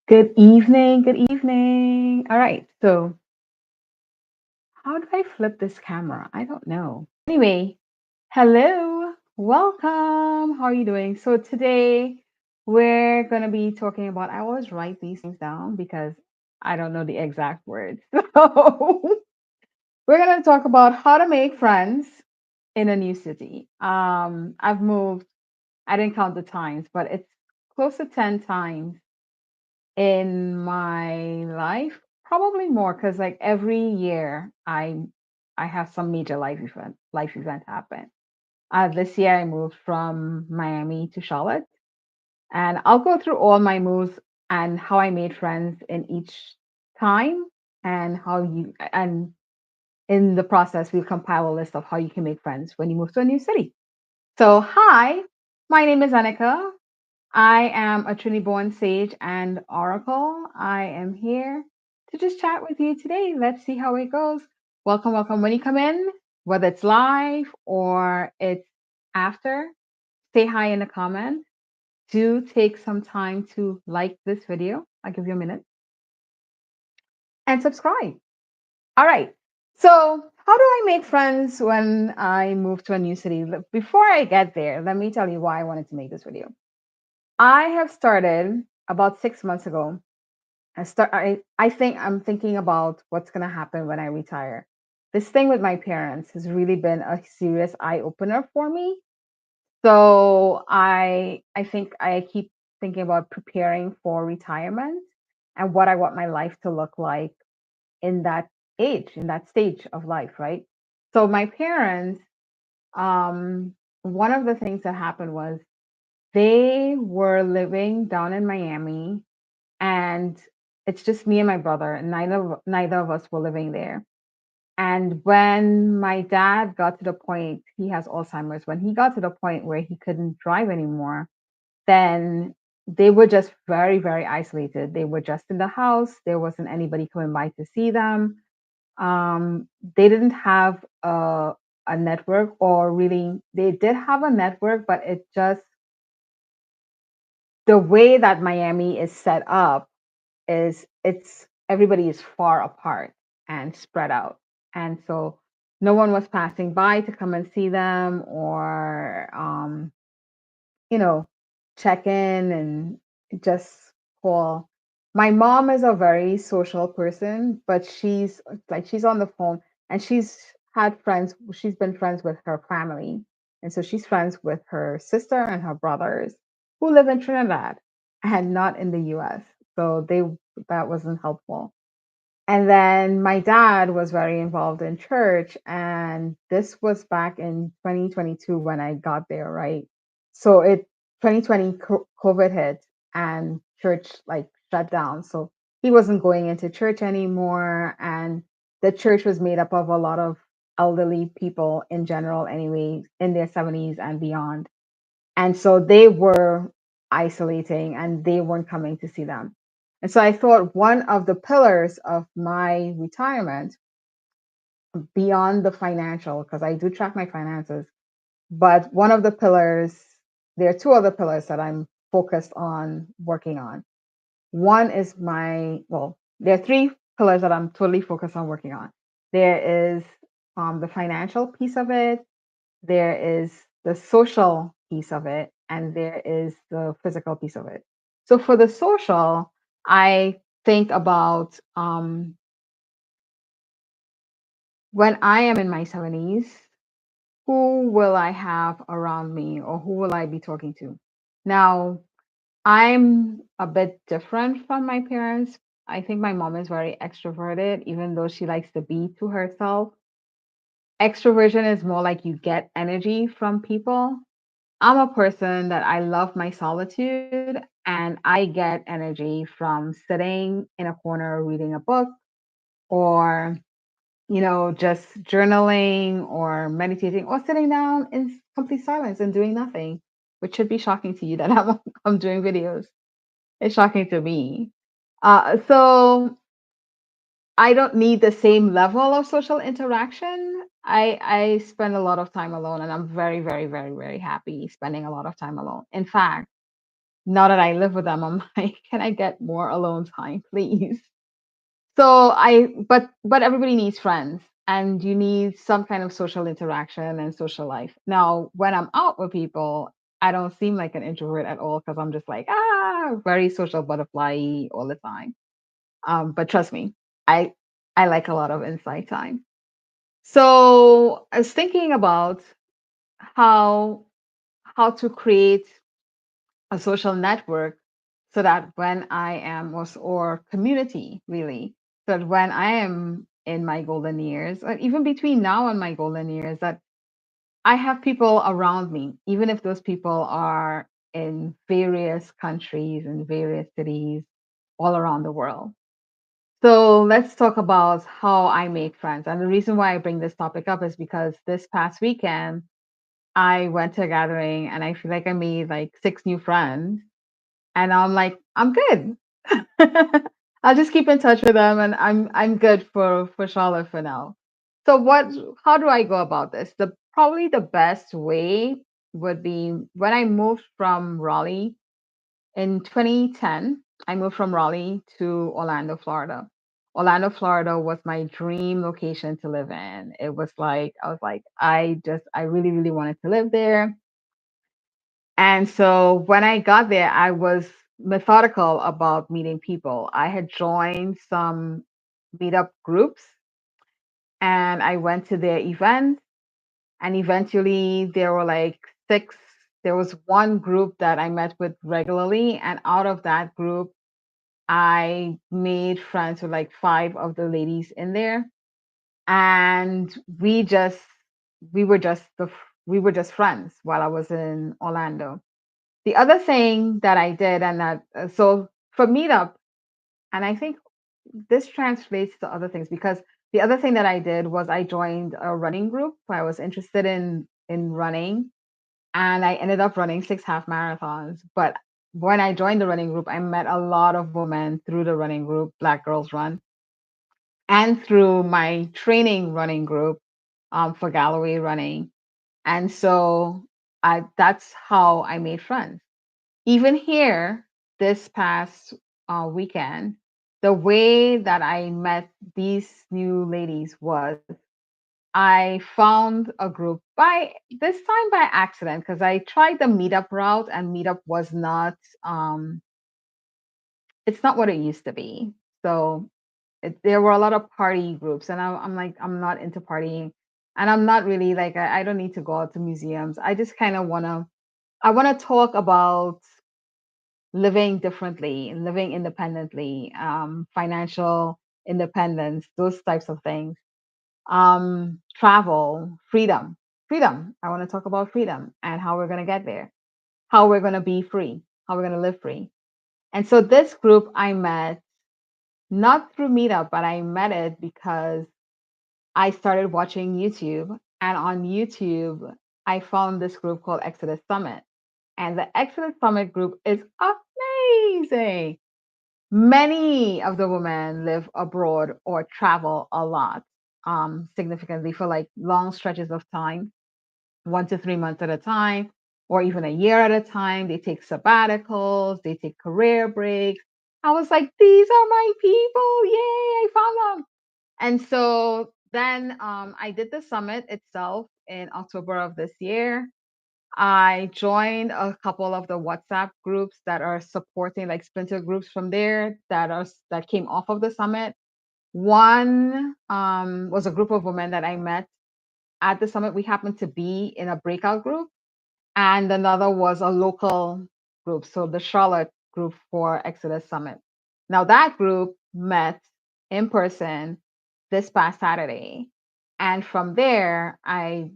Good evening. Good evening. All right. So, how do I flip this camera? I don't know. Anyway, hello. Welcome. How are you doing? So, today we're going to be talking about, I always write these things down because I don't know the exact words. So, we're going to talk about how to make friends in a new city. I've moved, I didn't count the times, but it's close to 10 times in my life, probably more because like every year I have some major life event happen. This year I moved from Miami to Charlotte, and I'll go through all my moves and how I made friends in each time, and how you and in the process we'll compile a list of how you can make friends when you move to a new city. So hi, my name is Nneka. I am a Trinity born sage and oracle. I am here to just chat with you today. Let's see how it goes. Welcome, welcome. When you come in, whether it's live or it's after, say hi in the comments. Do take some time to like this video. I'll give you a minute and subscribe. All right. So, how do I make friends when I move to a new city? Before I get there, let me tell you why I wanted to make this video. I have started about 6 months ago. I think I'm thinking about what's gonna happen when I retire. This thing with my parents has really been a serious eye opener for me. So I think I keep thinking about preparing for retirement and what I want my life to look like in that in that stage of life, right? So my parents, one of the things that happened was they were living down in Miami, and it's just me and my brother, and neither of us were living there. And when my dad got to the point, he has Alzheimer's, when he got to the point where he couldn't drive anymore, then they were just very, very isolated. They were just in the house. There wasn't anybody coming by to see them. They didn't have a network, or really, they did have a network, but it just, the way that Miami is set up is it's everybody is far apart and spread out. And so no one was passing by to come and see them, or you know, check in and just call. My mom is a very social person, but she's on the phone, and she's been friends with her family. And so she's friends with her sister and her brothers who live in Trinidad and not in the US. So that wasn't helpful. And then my dad was very involved in church, and this was back in 2022 when I got there, right? So 2020 COVID hit, and church like shut down. So he wasn't going into church anymore, and the church was made up of a lot of elderly people in general, anyway, in their 70s and beyond. And so they were isolating, and they weren't coming to see them. And so I thought one of the pillars of my retirement, beyond the financial, because I do track my finances, but one of the pillars, there are two other pillars that I'm focused on working on. One is there are three pillars that I'm totally focused on working on. There is the financial piece of it, there is the social piece of it, and there is the physical piece of it. So for the social, I think about when I am in my 70s, who will I have around me, or who will I be talking to? Now, I'm a bit different from my parents. I think my mom is very extroverted, even though she likes to be to herself. Extroversion is more like you get energy from people. I'm a person that I love my solitude, and I get energy from sitting in a corner reading a book, or just journaling or meditating, or sitting down in complete silence and doing nothing, which should be shocking to you that I'm doing videos. It's shocking to me. So I don't need the same level of social interaction. I spend a lot of time alone, and I'm very, very, very, very happy spending a lot of time alone. In fact, Now that I live with them, I'm like, can I get more alone time, please? So but everybody needs friends and you need some kind of social interaction and social life. Now, when I'm out with people, I don't seem like an introvert at all because I'm just like, very social butterfly all the time. But trust me, I I like a lot of inside time. So I was thinking about how how to create a social network so that when I am or community really, so that when I am in my golden years, or even between now and my golden years, that I have people around me, even if those people are in various countries and various cities all around the world. So let's talk about how I make friends. And the reason why I bring this topic up is because this past weekend I went to a gathering and I feel like I made like six new friends. And I'm like, I'm good. I'll just keep in touch with them and I'm good for Charlotte for now. So how do I go about this? The probably the best way would be when I moved from Raleigh in 2010, I moved from Raleigh to Orlando, Florida. Orlando, Florida was my dream location to live in. It was like I was like I really really wanted to live there. And so when I got there, I was methodical about meeting people. I had joined some meetup groups and I went to their events. And eventually there were like six, there was one group that I met with regularly. And out of that group, I made friends with like five of the ladies in there. And we were just we were just friends while I was in Orlando. The other thing that I did, and that so for Meetup, and I think this translates to other things because the other thing that I did was I joined a running group. I was interested in running, and I ended up running six half marathons. But when I joined the running group, I met a lot of women through the running group, Black Girls Run, and through my training running group for Galloway Running. And so I that's how I made friends. Even here, this past weekend, the way that I met these new ladies was I found a group by this time by accident because I tried the meetup route and meetup was not it's not what it used to be. So there were a lot of party groups and I'm like I'm not into partying and I'm not really like I don't need to go out to museums. I just kind of want to talk about living differently, living independently, financial independence, those types of things. Travel, freedom, freedom. I want to talk about freedom and how we're going to get there, how we're going to be free, how we're going to live free. And so this group I met not through Meetup, but I met it because I started watching YouTube. And on YouTube, I found this group called Exodus Summit. And the Exodus Summit group is amazing. Many of the women live abroad or travel a lot, significantly for like long stretches of time, 1 to 3 months at a time, or even a year at a time. They take sabbaticals, they take career breaks. I was like, these are my people. Yay, I found them. And so then I did the summit itself in October of this year. I joined a couple of the WhatsApp groups that are supporting like splinter groups from there that came off of the summit. One was a group of women that I met at the summit. We happened to be in a breakout group, and another was a local group, so the Charlotte group for Exodus Summit. Now that group met in person this past Saturday, and from there, I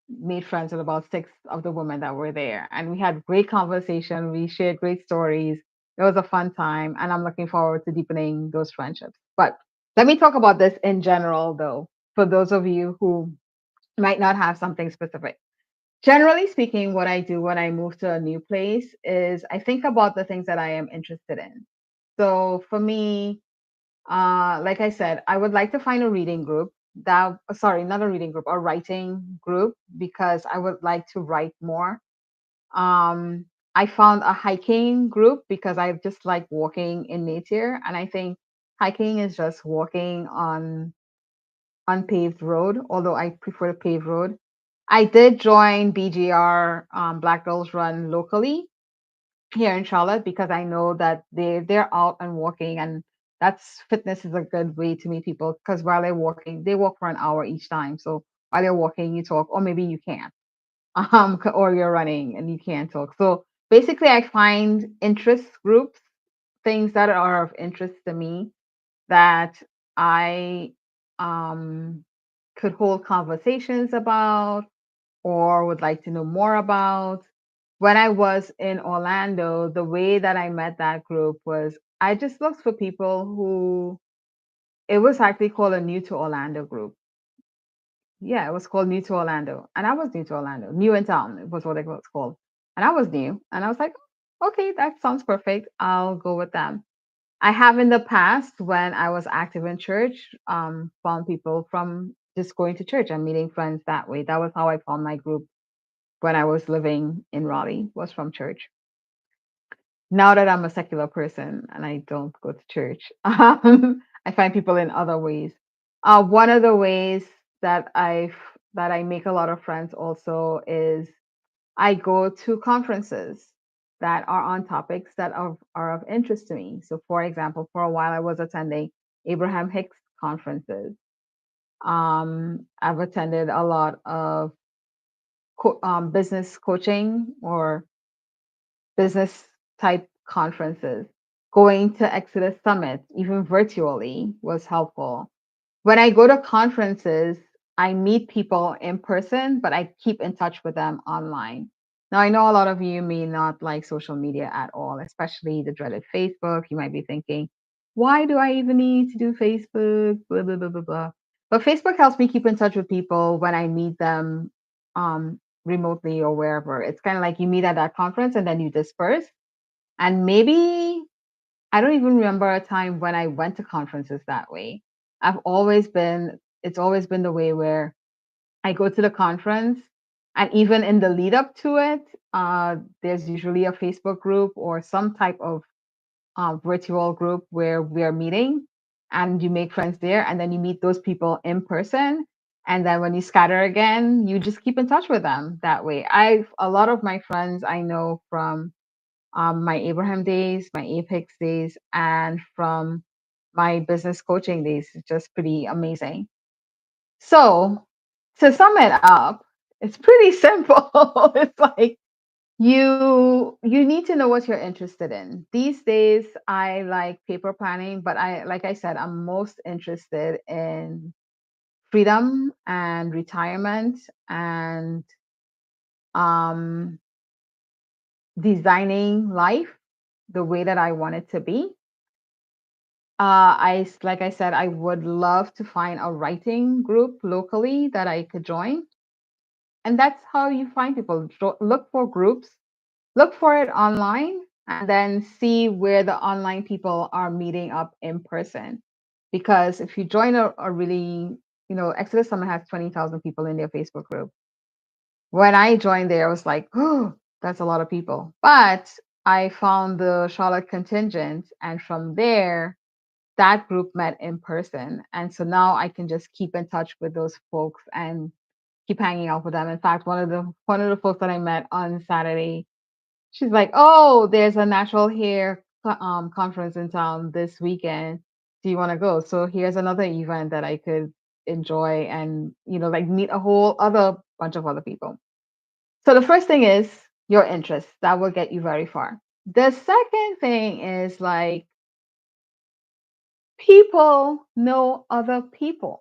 made friends with about six of the women that were there, and we had great conversation. We shared great stories. It was a fun time, and I'm looking forward to deepening those friendships. But let me talk about this in general, though, for those of you who might not have something specific. Generally speaking, what I do when I move to a new place is I think about the things that I am interested in. So for me, like I said, I would like to find a reading group that, sorry, not a reading group, a writing group because I would like to write more. Um, I found a hiking group because I just like walking in nature, and I think hiking is just walking on unpaved road, although I prefer the paved road. I did join BGR, Black Girls Run locally here in Charlotte because I know that they're out and walking, and that's fitness is a good way to meet people because while they're walking, they walk for an hour each time. So while they're walking, you talk, or maybe you can't, or you're running and you can't talk. So basically, I find interest groups, things that are of interest to me that I um could hold conversations about or would like to know more about. When I was in Orlando, the way that I met that group was I just looked for people who it was actually called a new to Orlando group. Yeah, it was called New to Orlando. And I was new to Orlando. New in town it was what it was called. And I was new. And I was like, okay, that sounds perfect. I'll go with them. I have in the past when I was active in church, found people from just going to church and meeting friends that way. That was how I found my group when I was living in Raleigh, was from church. Now that I'm a secular person and I don't go to church, I find people in other ways. One of the ways that I make a lot of friends also is I go to conferences that are on topics that are of interest to me. So, for example, for a while I was attending Abraham Hicks conferences. I've attended a lot of business coaching or business type conferences. Going to Exodus Summit, even virtually, was helpful. When I go to conferences, I meet people in person, but I keep in touch with them online. Now, I know a lot of you may not like social media at all, especially the dreaded Facebook. You might be thinking, why do I even need to do Facebook? Blah, blah, blah, blah, blah. But Facebook helps me keep in touch with people when I meet them remotely or wherever. It's kind of like you meet at that conference and then you disperse. And maybe I don't even remember a time when I went to conferences that way. It's always been the way where I go to the conference, and even in the lead up to it, there's usually a Facebook group or some type of virtual group where we're meeting, and you make friends there, and then you meet those people in person. And then when you scatter again, you just keep in touch with them that way. A lot of my friends I know from my Abraham days, my Apex days, and from my business coaching days. It's just pretty amazing. So, to sum it up, it's pretty simple. It's like you need to know what you're interested in. These days, I like paper planning, but like I said, I'm most interested in freedom and retirement and um, designing life the way that I want it to be. Like I said, I would love to find a writing group locally that I could join. And that's how you find people. Look for groups, look for it online, and then see where the online people are meeting up in person. Because if you join a really, Exodus Summit has 20,000 people in their Facebook group. When I joined there, I was like, oh, that's a lot of people. But I found the Charlotte contingent, and from there, that group met in person. And so now I can just keep in touch with those folks and keep hanging out with them. In fact, one of the folks that I met on Saturday, she's like, "Oh, there's a natural hair conference in town this weekend. Do you want to go?" So here's another event that I could enjoy and like meet a whole other bunch of other people. So the first thing is your interest. That will get you very far. The second thing is like people know other people.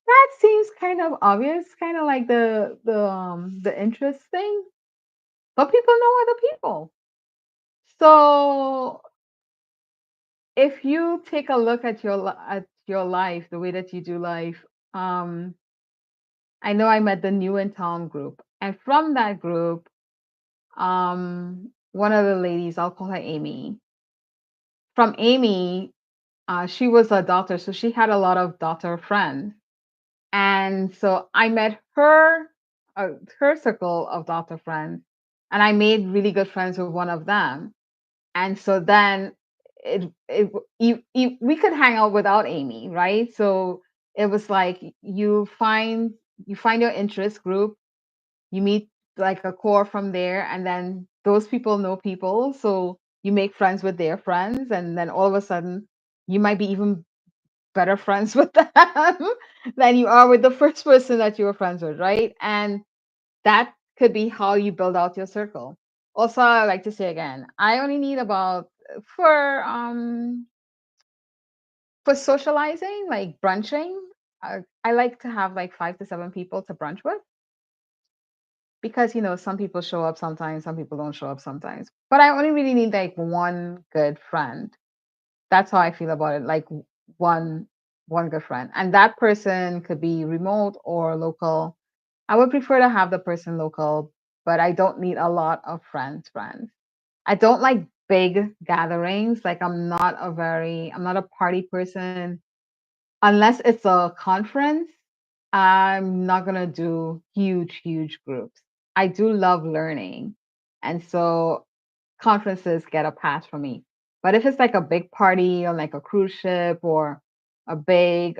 That seems kind of obvious, kind of like the interest thing, but people know other people. So if you take a look at your life, the way that you do life, I know I met the New in Town group, and from that group, one of the ladies, I'll call her Amy. From Amy, she was a doctor, so she had a lot of doctor friends. And so I met her her circle of daughter friends, and I made really good friends with one of them. And so then we could hang out without Amy, right? So it was like you find your interest group, you meet like a core from there, and then those people know people, so you make friends with their friends, and then all of a sudden you might be even better friends with them than you are with the first person that you were friends with, right? And that could be how you build out your circle. Also, I like to say again, I only need about for socializing, like brunching. I like to have like 5 to 7 people to brunch with because some people show up sometimes, some people don't show up sometimes. But I only really need like one good friend. That's how I feel about it. Like one one good friend, and that person could be remote or local. I would prefer to have the person local, but I don't need a lot of friends. I don't like big gatherings. Like I'm not a party person. Unless it's a conference, I'm not gonna do huge groups. I do love learning. And so conferences get a pass for me. But if it's like a big party or like a cruise ship or a big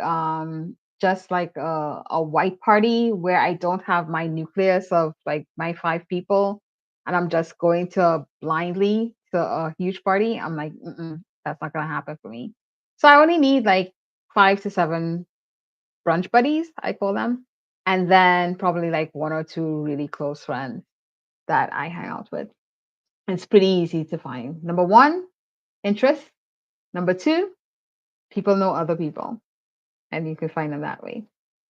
just like a white party where I don't have my nucleus of like my 5 people and I'm just going to blindly to a huge party, I'm like, that's not gonna happen for me. So I only need like 5 to 7 brunch buddies, I call them, and then probably like one or two really close friends that I hang out with. It's pretty easy to find. Number one, interest. Number two, people know other people, and you can find them that way.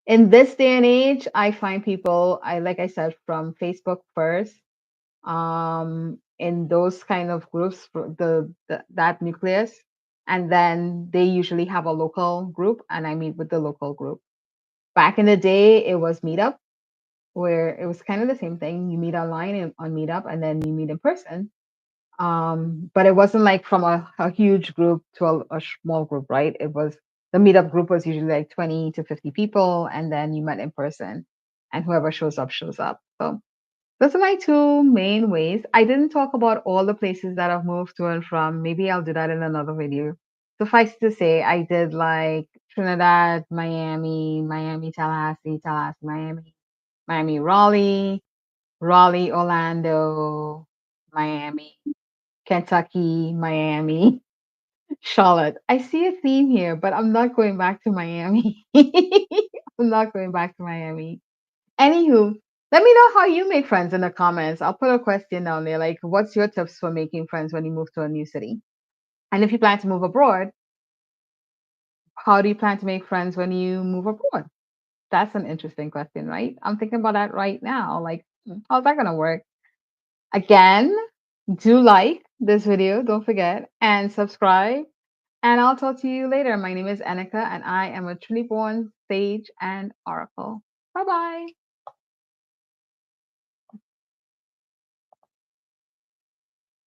In this day and age, I find people, like I said, from Facebook first. In those kind of groups, for that nucleus, and then they usually have a local group, and I meet with the local group. Back in the day, it was Meetup, where it was kind of the same thing. You meet online and on Meetup, and then you meet in person. But it wasn't like from a huge group to a small group, right? It was the meetup group was usually like 20 to 50 people, and then you met in person, and whoever shows up, shows up. So those are my two main ways. I didn't talk about all the places that I've moved to and from. Maybe I'll do that in another video. Suffice to say, I did like Trinidad, Miami, Miami, Tallahassee, Tallahassee, Miami, Miami, Raleigh, Raleigh, Orlando, Miami, Kentucky, Miami, Charlotte. I see a theme here, but I'm not going back to Miami. I'm not going back to Miami. Anywho, let me know how you make friends in the comments. I'll put a question down there like, what's your tips for making friends when you move to a new city? And if you plan to move abroad, how do you plan to make friends when you move abroad? That's an interesting question, right? I'm thinking about that right now. Like, how's that going to work? Again, do like this video, don't forget, and subscribe. And I'll talk to you later. My name is Nneka, and I am a truly born sage and oracle. Bye bye.